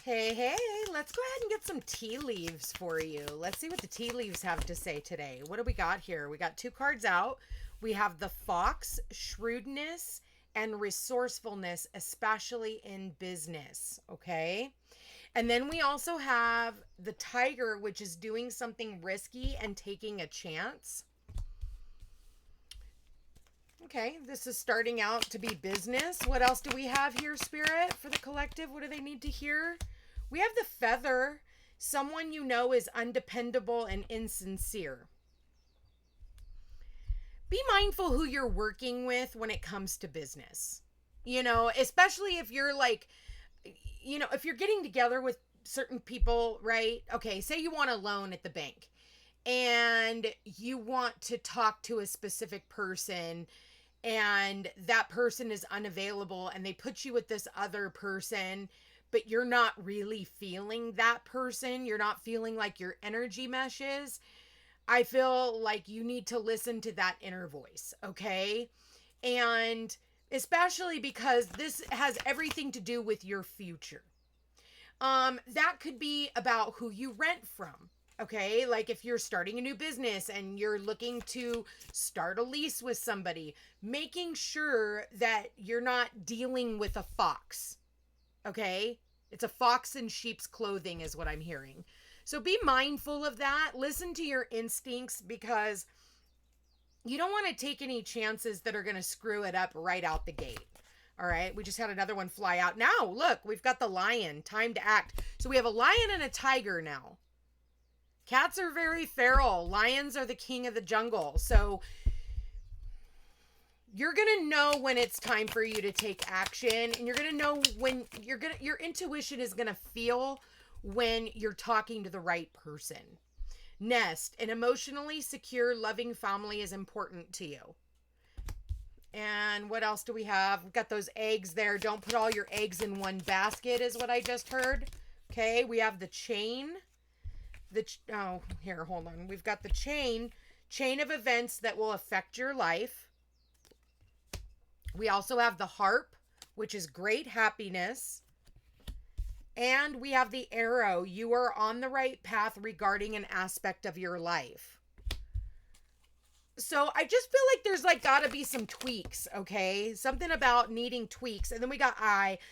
Hey, hey, let's go ahead and get some tea leaves for you. Let's see what the tea leaves have to say today. What do we got here? We got two cards out. We have the fox, shrewdness, and resourcefulness, especially in business. Okay. And then we also have the tiger, which is doing something risky and taking a chance. Okay, this is starting out to be business. What else do we have here, Spirit, for the collective? What do they need to hear? We have the feather. Someone you know is undependable and insincere. Be mindful who you're working with when it comes to business. You know, especially if you're like, you know, if you're getting together with certain people, right? Okay, say you want a loan at the bank and you want to talk to a specific person and that person is unavailable and they put you with this other person, but you're not really feeling that person. You're not feeling like your energy meshes. I feel like you need to listen to that inner voice, okay? And especially because this has everything to do with your future. That could be about who you rent from. Okay, like if you're starting a new business and you're looking to start a lease with somebody, making sure that you're not dealing with a fox. Okay, it's a fox in sheep's clothing, is what I'm hearing. So be mindful of that. Listen to your instincts because you don't want to take any chances that are going to screw it up right out the gate. All right, we just had another one fly out. Now, look, we've got the lion. Time to act. So we have a lion and a tiger now. Cats are very feral. Lions are the king of the jungle. So you're going to know when it's time for you to take action, and you're going to know when your intuition is going to feel when you're talking to the right person. Nest, an emotionally secure, loving family is important to you. And what else do we have? We've got those eggs there. Don't put all your eggs in one basket is what I just heard. Okay, we have the chain. Here, hold on. We've got the chain of events that will affect your life. We also have the harp, which is great happiness. And we have the arrow. You are on the right path regarding an aspect of your life. So I just feel like there's like got to be some tweaks, okay? Something about needing tweaks. And then we got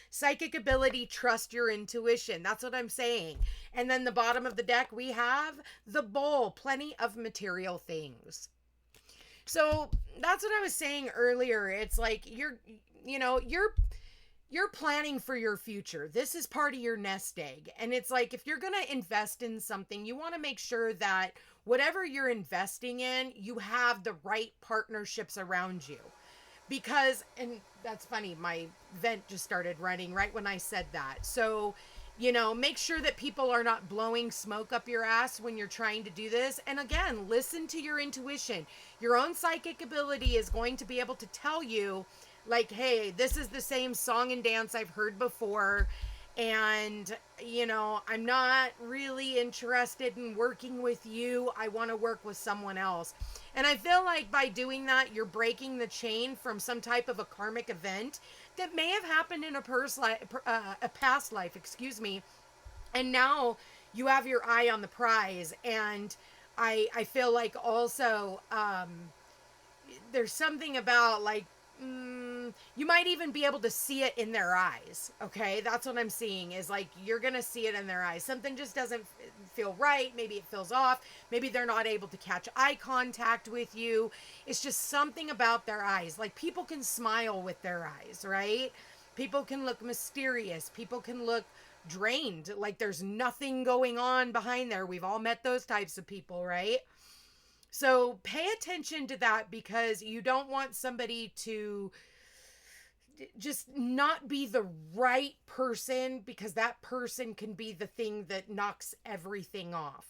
psychic ability, trust your intuition. That's what I'm saying. And then the bottom of the deck, we have the bowl, plenty of material things. So that's what I was saying earlier. It's like you're planning for your future. This is part of your nest egg. And it's like if you're going to invest in something, you want to make sure that whatever you're investing in, you have the right partnerships around you. Because, and that's funny, my vent just started running right when I said that. So, you know, make sure that people are not blowing smoke up your ass when you're trying to do this. And again, listen to your intuition. Your own psychic ability is going to be able to tell you, like, hey, this is the same song and dance I've heard before. And, you know, I'm not really interested in working with you. I want to work with someone else. And I feel like by doing that, you're breaking the chain from some type of a karmic event that may have happened in a past life, And now you have your eye on the prize. And I feel like also there's something about like, you might even be able to see it in their eyes. Okay, that's what I'm seeing is like you're gonna see it in their eyes. Something just doesn't feel right. Maybe it feels off. Maybe they're not able to catch eye contact with you. It's just something about their eyes. Like people can smile with their eyes, right? People can look mysterious. People can look drained, like there's nothing going on behind there. We've all met those types of people, right? So pay attention to that because you don't want somebody to just not be the right person because that person can be the thing that knocks everything off.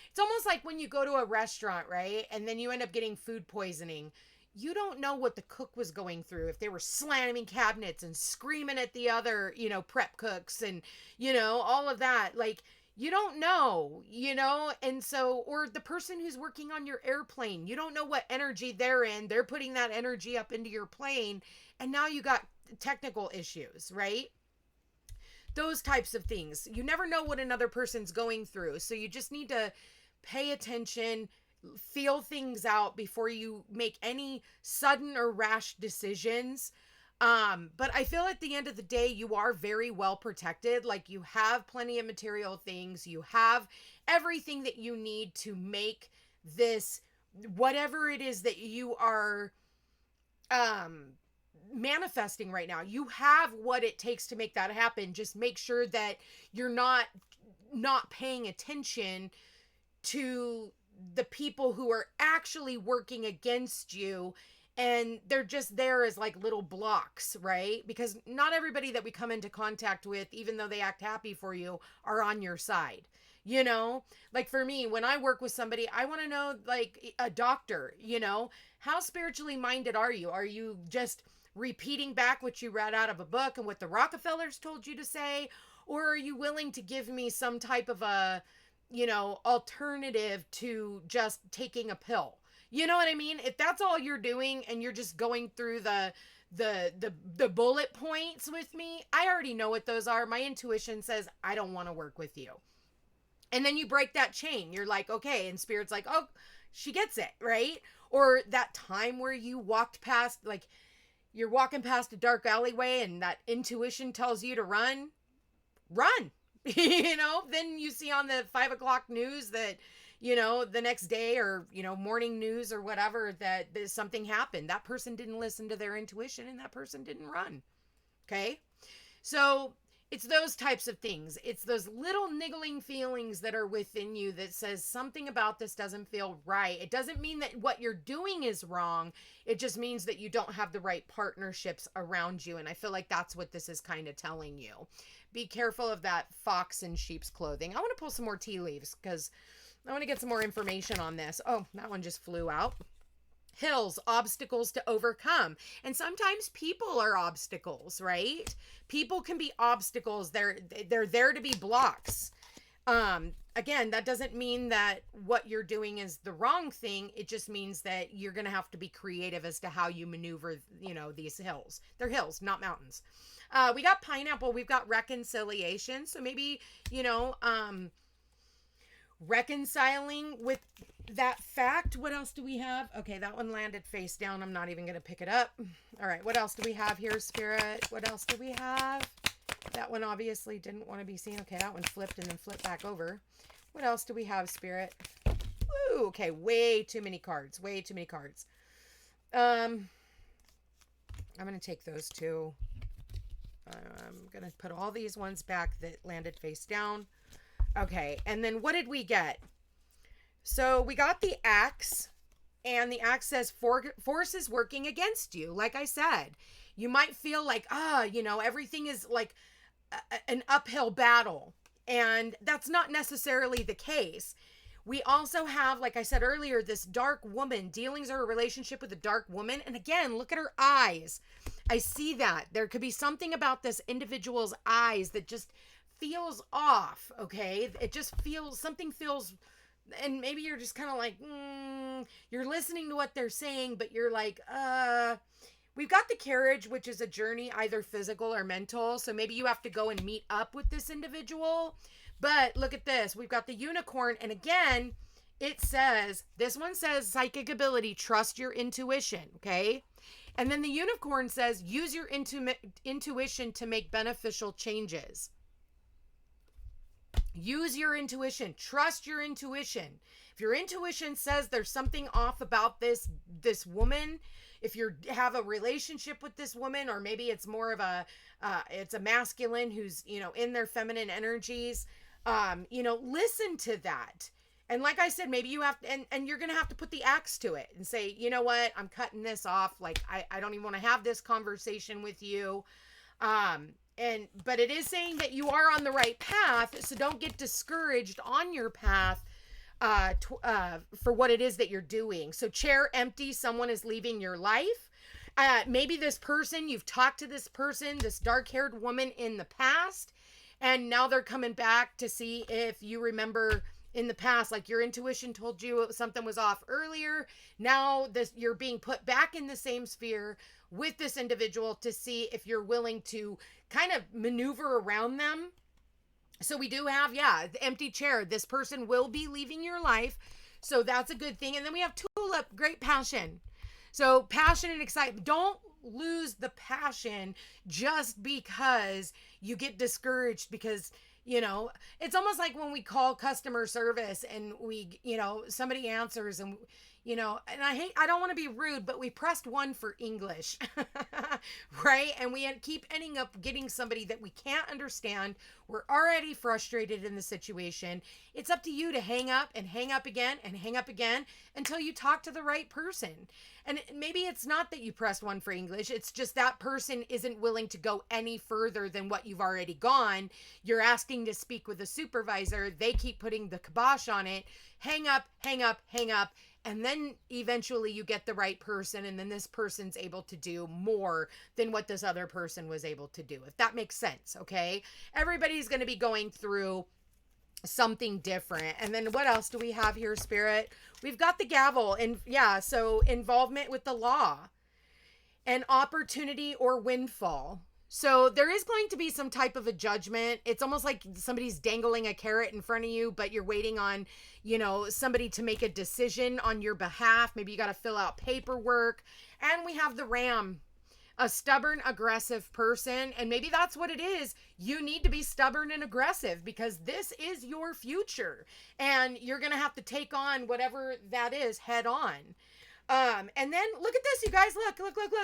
It's almost like when you go to a restaurant, right? And then you end up getting food poisoning. You don't know what the cook was going through. If they were slamming cabinets and screaming at the other, prep cooks and, all of that. Like, you don't know, and so, or the person who's working on your airplane, you don't know what energy they're in. They're putting that energy up into your plane, and now you got technical issues, right? those types of things. You never know what another person's going through. So you just need to pay attention, feel things out before you make any sudden or rash decisions. But I feel at the end of the day, you are very well protected. Like, you have plenty of material things. You have everything that you need to make this, whatever it is that you are, manifesting right now. You have what it takes to make that happen. Just make sure that you're not paying attention to the people who are actually working against you, and they're just there as like little blocks, right? Because not everybody that we come into contact with, even though they act happy for you, are on your side. You know, like for me, when I work with somebody, I want to know, like a doctor, you know, how spiritually minded are you? Are you just repeating back what you read out of a book and what the Rockefellers told you to say? Or are you willing to give me some type of a, you know, alternative to just taking a pill? You know what I mean? If that's all you're doing and you're just going through the bullet points with me, I already know what those are. My intuition says I don't want to work with you. And then you break that chain. You're like, okay, and Spirit's like, oh, she gets it, right? Or that time where you walked past, like, you're walking past a dark alleyway and that intuition tells you to run. You know, then you see on the 5 o'clock news that, you know, the next day, or, you know, morning news or whatever, that there's something happened. That person didn't listen to their intuition and that person didn't run. Okay. So it's those types of things. It's those little niggling feelings that are within you that says something about this doesn't feel right. It doesn't mean that what you're doing is wrong. It just means that you don't have the right partnerships around you. And I feel like that's what this is kind of telling you. Be careful of that fox in sheep's clothing. I want to pull some more tea leaves because I want to get some more information on this. Oh, that one just flew out. Hills, obstacles to overcome. And sometimes people are obstacles, right? People can be obstacles. They're there to be blocks. Again, that doesn't mean that what you're doing is the wrong thing. It just means that you're going to have to be creative as to how you maneuver, you know, these hills. They're hills, not mountains. We got pineapple. We've got reconciliation. So maybe, you know, reconciling with that fact. What else do we have? Okay, that one landed face down. I'm not even going to pick it up. All right, what else do we have here, Spirit? What else do we have? That one obviously didn't want to be seen. Okay, that one flipped and then flipped back over. What else do we have, Spirit? Woo, okay, way too many cards. Way too many cards. I'm going to take those two. I'm going to put all these ones back that landed face down. Okay, and then what did we get? So we got the axe, and the axe says force is working against you. Like I said, you might feel like, you know, everything is like an uphill battle, and that's not necessarily the case. We also have, like I said earlier, this dark woman. Dealings are a relationship with a dark woman. And again, look at her eyes. I see that. There could be something about this individual's eyes that just feels off, okay? It just feels, something feels, and maybe you're just kind of like, you're listening to what they're saying, but you're like, we've got the carriage, which is a journey, either physical or mental. So maybe you have to go and meet up with this individual. But look at this. We've got the unicorn. And again, it says, this one says psychic ability, trust your intuition. Okay. And then the unicorn says, use your intuition to make beneficial changes. Use your intuition. Trust your intuition. If your intuition says there's something off about this woman, if you have a relationship with this woman, or maybe it's more of it's a masculine who's, you know, in their feminine energies, you know, listen to that. And like I said, maybe you have to, and you're going to have to put the axe to it and say, you know what, I'm cutting this off. Like, I don't even want to have this conversation with you. But it is saying that you are on the right path. So don't get discouraged on your path, for what it is that you're doing. So chair empty, someone is leaving your life. Maybe this person, you've talked to this person, this dark-haired woman in the past, and now they're coming back to see if you remember in the past, like your intuition told you something was off earlier. Now you're being put back in the same sphere with this individual to see if you're willing to kind of maneuver around them. So we do have, the empty chair. This person will be leaving your life. So that's a good thing. And then we have tulip, great passion. So passion and excitement. Don't lose the passion just because you get discouraged because, it's almost like when we call customer service and somebody answers and, and I don't want to be rude, but we pressed 1 for English, right? And we keep ending up getting somebody that we can't understand. We're already frustrated in the situation. It's up to you to hang up and hang up again and hang up again until you talk to the right person. And maybe it's not that you pressed 1 for English. It's just that person isn't willing to go any further than what you've already gone. You're asking to speak with a supervisor. They keep putting the kibosh on it. Hang up, hang up, hang up. And then eventually you get the right person, and then this person's able to do more than what this other person was able to do, if that makes sense, okay? Everybody's going to be going through something different. And then what else do we have here, Spirit? We've got the gavel, and so involvement with the law, an opportunity or windfall. So there is going to be some type of a judgment. It's almost like somebody's dangling a carrot in front of you, but you're waiting on, somebody to make a decision on your behalf. Maybe you got to fill out paperwork. And we have the ram, a stubborn, aggressive person. And maybe that's what it is. You need to be stubborn and aggressive because this is your future. And you're going to have to take on whatever that is head on. And then look at this, you guys, look,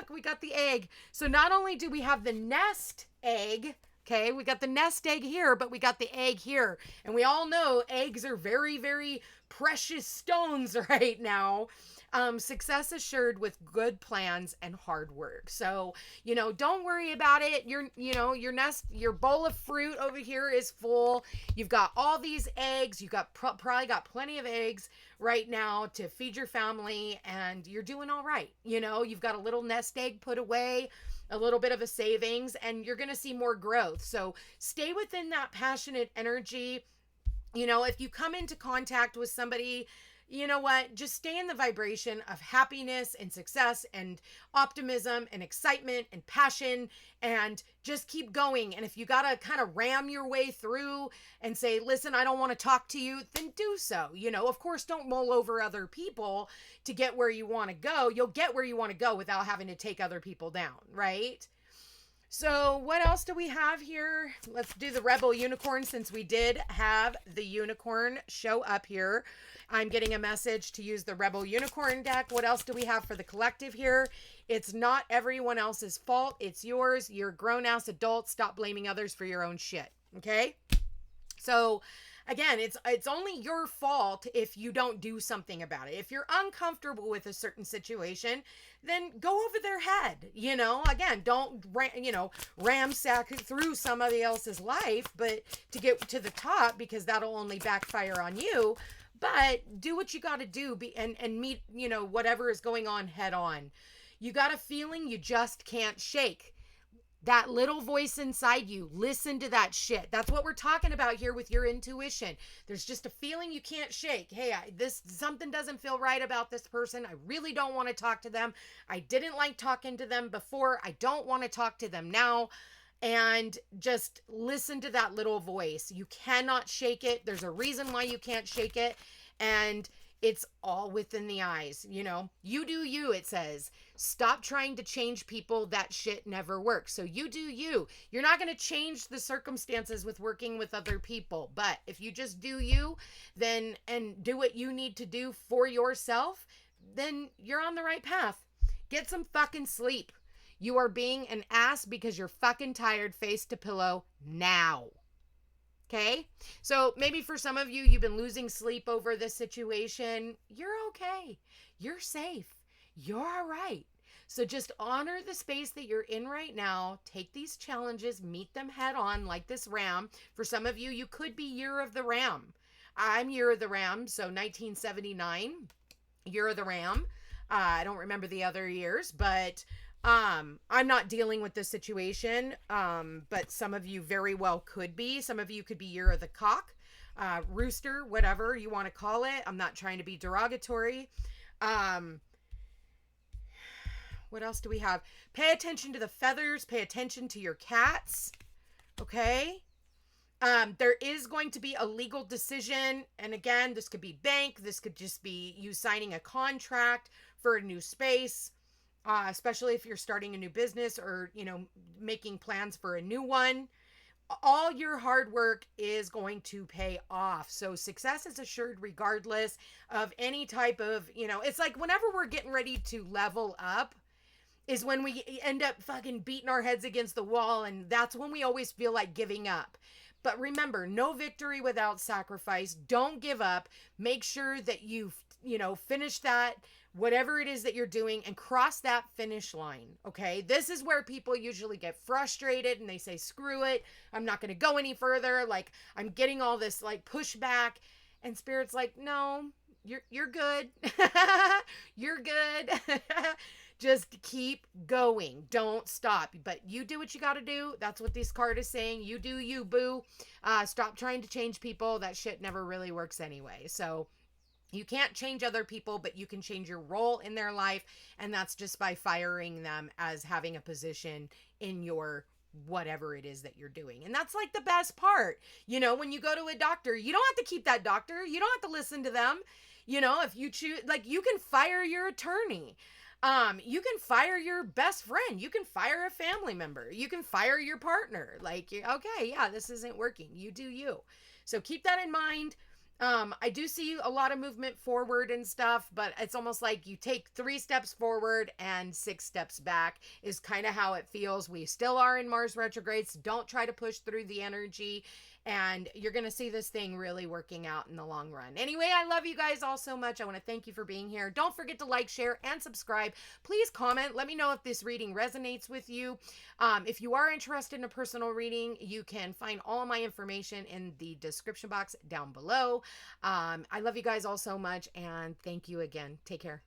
we got the egg. So not only do we have the nest egg, okay, we got the nest egg here, but we got the egg here. And we all know eggs are very, very precious stones right now. Success assured with good plans and hard work. So, don't worry about it. Your bowl of fruit over here is full. You've got all these eggs. You've got probably got plenty of eggs right now to feed your family, and you're doing all right. You've got a little nest egg put away, a little bit of a savings, and you're going to see more growth. So stay within that passionate energy. If you come into contact with somebody, you know what? Just stay in the vibration of happiness and success and optimism and excitement and passion, and just keep going. And if you got to kind of ram your way through and say, listen, I don't want to talk to you, then do so. Of course, don't mull over other people to get where you want to go. You'll get where you want to go without having to take other people down, right? So what else do we have here? Let's do the Rebel Unicorn, since we did have the unicorn show up here. I'm getting a message to use the Rebel Unicorn deck. What else do we have for the collective here? It's not everyone else's fault. It's yours. You're grown-ass adults. Stop blaming others for your own shit. Okay? So again, it's only your fault if you don't do something about it. If you're uncomfortable with a certain situation, then go over their head. Again, don't ramsack through somebody else's life, but to get to the top, because that'll only backfire on you. But do what you got to do and meet, whatever is going on head on. You got a feeling you just can't shake. That little voice inside you, listen to that shit. That's what we're talking about here with your intuition. There's just a feeling you can't shake. Hey, something doesn't feel right about this person. I really don't want to talk to them. I didn't like talking to them before. I don't want to talk to them now. And just listen to that little voice. You cannot shake it. There's a reason why you can't shake it. And it's all within the eyes. You do you, it says. Stop trying to change people. That shit never works. So you do you. You're not going to change the circumstances with working with other people. But if you just do you, then, and do what you need to do for yourself, then you're on the right path. Get some fucking sleep. You are being an ass because you're fucking tired, face to pillow now. Okay? So maybe for some of you, you've been losing sleep over this situation. You're okay. You're safe. You're all right. So just honor the space that you're in right now. Take these challenges, meet them head on like this ram. For some of you, you could be Year of the Ram. I'm Year of the Ram, so 1979, Year of the Ram. I don't remember the other years, but I'm not dealing with this situation, but some of you very well could be. Some of you could be Year of the Cock, Rooster, whatever you want to call it. I'm not trying to be derogatory. What else do we have? Pay attention to the feathers. Pay attention to your cats. Okay. There is going to be a legal decision. And again, this could be bank. This could just be you signing a contract for a new space, especially if you're starting a new business or, making plans for a new one. All your hard work is going to pay off. So success is assured regardless of any type of, it's like whenever we're getting ready to level up, is when we end up fucking beating our heads against the wall, and that's when we always feel like giving up. But remember, no victory without sacrifice. Don't give up. Make sure that you finish that, whatever it is that you're doing, and cross that finish line. Okay. This is where people usually get frustrated and they say, screw it. I'm not going to go any further. Like, I'm getting all this like pushback, and Spirit's like, no, you're good. You're good. Just keep going. Don't stop. But you do what you got to do. That's what this card is saying. You do you, boo. Stop trying to change people. That shit never really works anyway. So you can't change other people, but you can change your role in their life. And that's just by firing them as having a position in your whatever it is that you're doing. And that's like the best part. When you go to a doctor, you don't have to keep that doctor. You don't have to listen to them. If you choose, like, you can fire your attorney. You can fire your best friend. You can fire a family member. You can fire your partner. Like, okay, yeah, this isn't working. You do you. So keep that in mind. I do see a lot of movement forward and stuff, but it's almost like you take 3 steps forward and 6 steps back is kind of how it feels. We still are in Mars retrogrades. Don't try to push through the energy, and you're going to see this thing really working out in the long run. Anyway, I love you guys all so much. I want to thank you for being here. Don't forget to like, share, and subscribe. Please comment. Let me know if this reading resonates with you. If you are interested in a personal reading, you can find all my information in the description box down below. I love you guys all so much, and thank you again. Take care.